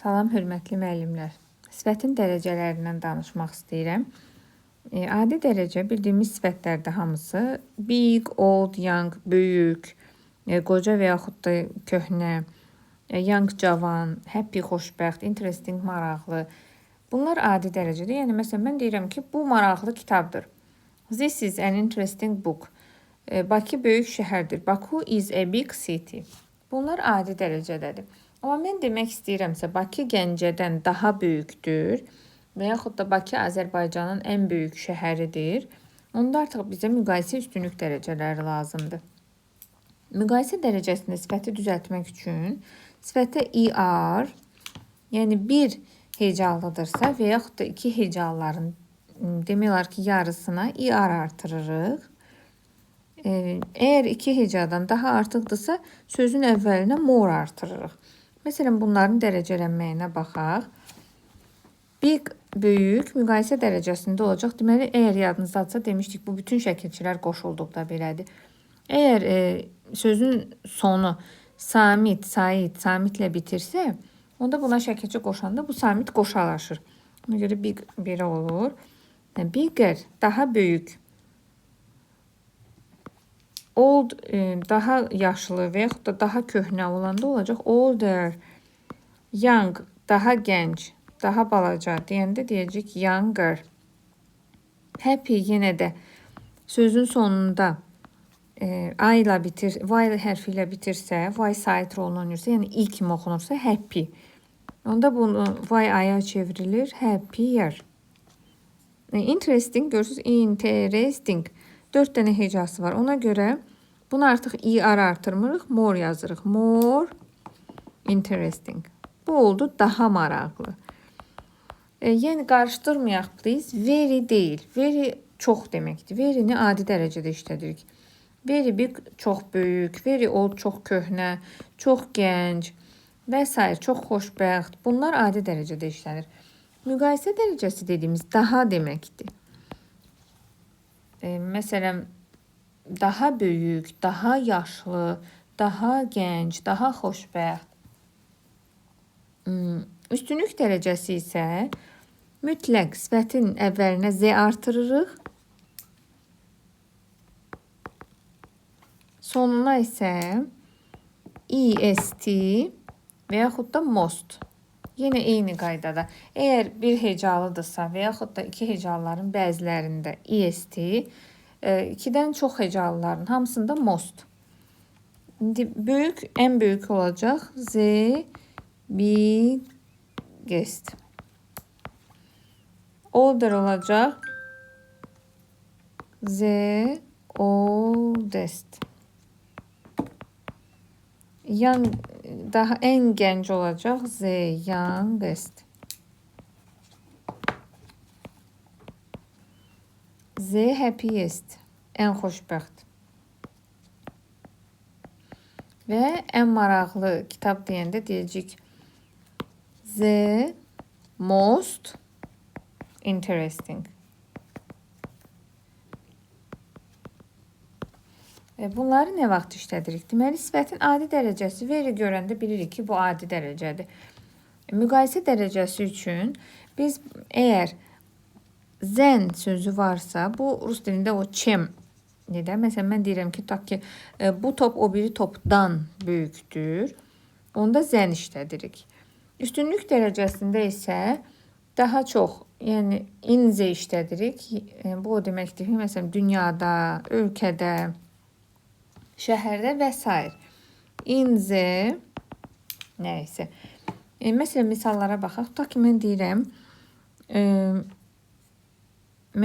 Salam, hörmətli müəllimlər. Sifətin dərəcələrindən danışmaq istəyirəm. Adi dərəcə bildiyimiz sifətlərdə hamısı big, old, young, böyük, qoca və yaxud da köhnə, young, cavan, happy, xoşbəxt, interesting, maraqlı. Bunlar adi dərəcədir. Yəni məsələn mən deyirəm ki, bu maraqlı kitabdır. This is an interesting book. Bakı böyük şəhərdir. Baku is a big city. Bunlar adi dərəcədədir. Amma mən demək istəyirəmsə, Bakı Gəncədən daha böyükdür və yaxud da Bakı Azərbaycanın ən böyük şəhəridir. Onda artıq bizə müqayisə üstünlük dərəcələri lazımdır. Müqayisə dərəcəsində sifəti düzəltmək üçün sifətə ER, yəni bir hecalıdırsa və yaxud da iki hecalıların demək olar ki, yarısına ER artırırıq. Əgər iki hecadan daha artıqdırsa, sözün əvvəlinə more artırırıq. Məsələn, bunların dərəcələnməyinə baxaq. Big, böyük, müqayisə dərəcəsində olacaq. Deməli, əgər yadınızdadırsa demişdik, bu bütün şəkilçilər qoşulduqda belədir. Əgər sözün sonu samit, sait, samitlə bitirsə, onda buna şəkilçi qoşanda bu samit qoşalaşır. Ona görə big belə olur. Bigger, daha böyük. Old, daha yaşlı və yaxud da daha köhnə olanda olacaq. Older, young, daha gənc, daha balaca deyəndə deyəcək younger. Happy yenə də sözün sonunda I ilə bitir, Y hərfi ilə bitirsə, Y sait rolunu oynayırsa, yəni I kimi oxunursa happy. Onda bunu Y I-ya çevrilir, happier. Interesting, görürsünüz, interesting. 4 dənə hecası var. Ona görə bunu artıq ER artırmırıq, more yazırıq. More interesting. Bu oldu daha maraqlı. Yəni qarışdırmayaq please. Very deyil. Very çox deməkdir. Very'ni adi dərəcədə işlədirik. Very big çox böyük, very old çox köhnə, çox gənc və s. çox xoşbəxt. Bunlar adi dərəcədə işlənir. Müqayisə dərəcəsi dediyimiz daha deməkdir. Məsələn, daha böyük, daha yaşlı, daha gənc, daha xoşbəxt. Üstünlük dərəcəsi isə mütləq sifətin əvvəlinə Z artırırıq. Sonuna isə EST və yaxud da most. Yenə eyni qaydada. Əgər bir hecalıdırsa və yaxud da iki hecalıların bəzilərində EST, ikidən çox hecalıların hamısında most. İndi böyük, ən böyük olacaq Z biggest. Older olacaq Z oldest. Young, daha ən gənc olacaq Z youngest. Z happiest, ən xoşbəxt. Və ən maraqlı kitab deyəndə deyəcək Z most interesting. Bunları nə vaxt işlədirik? Deməli, sifətin adi dərəcəsi very görəndə bilirik ki, bu adi dərəcədir. Müqayisə dərəcəsi üçün biz əgər zən sözü varsa, bu rus dilində o çem nedir? Məsələn, mən deyirəm ki, tak ki, bu top o biri topdan böyükdür. Onda zən işlədirik. Üstünlük dərəcəsində isə daha çox, yəni inzə işlədirik. Bu o deməkdir ki, məsələn, dünyada, ölkədə, şəhərdə və s. İnzə, nəysə. Məsələn, misallara baxaq. Ta ki, mən deyirəm,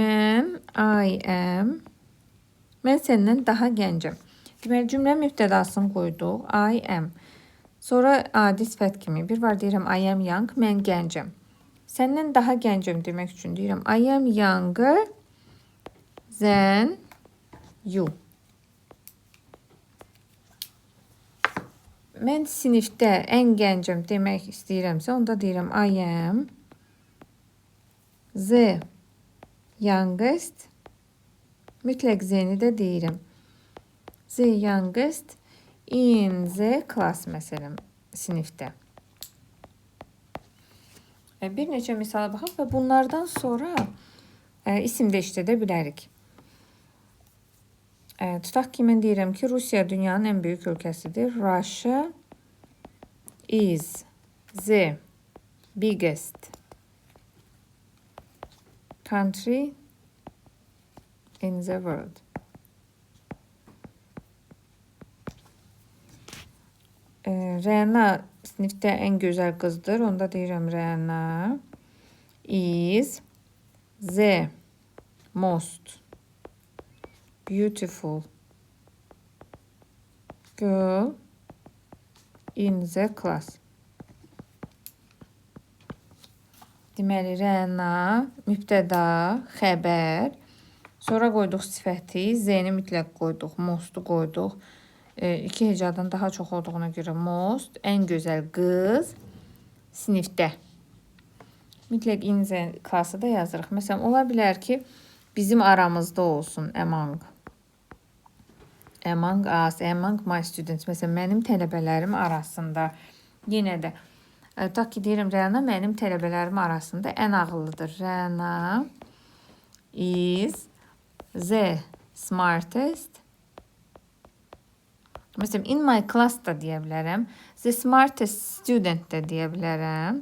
mən, I am, mən səndən daha gəncəm. Deməli, cümlə mübtədasını qoyduq, I am. Sonra adi sifət kimi, bir var deyirəm, I am young, mən gəncəm. Səndən daha gəncəm demək üçün deyirəm, I am younger than you. Mən sinifdə ən gəncəm demək istəyirəmsə, onda deyirəm I am the youngest. Mütləq Z-ni də deyirəm. The youngest in the class, məsələn, sinifdə. Bir neçə misala baxaq və bunlardan sonra isim də işlədə bilərik. Tutaq ki, mən deyirəm ki, Rusiya dünyanın ən böyük ölkəsidir. Russia is the biggest country in the world. Rəna sinifdə ən gözəl qızdır. Onda deyirəm Rəna is the most beautiful girl in the class. Deməli, Rəna, mübtəda, xəbər, sonra qoyduq sifəti, z-ni mütləq qoyduq, most-u qoyduq. 2 hecadan daha çox olduğuna görə most, ən gözəl qız sinifdə. Mütləq in the class-ı da yazırıq. Məsələn, ola bilər ki, bizim aramızda olsun among. Among us, among my students. Məsələn, mənim tələbələrim arasında. Yenə də, tutaq ki, deyirəm, Rəna mənim tələbələrim arasında ən ağıllıdır. Rəna is the smartest. Məsələn, in my class da deyə bilərəm. The smartest student da deyə bilərəm.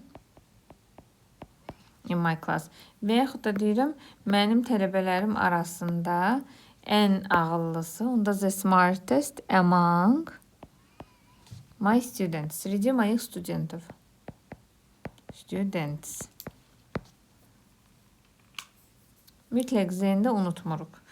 In my class. Və yaxud da deyirəm, mənim tələbələrim arasında ən ağıllısı. Onda the smartest among my students. Среди моих студентов. Students. Mütləq z-ni də unutmuruq.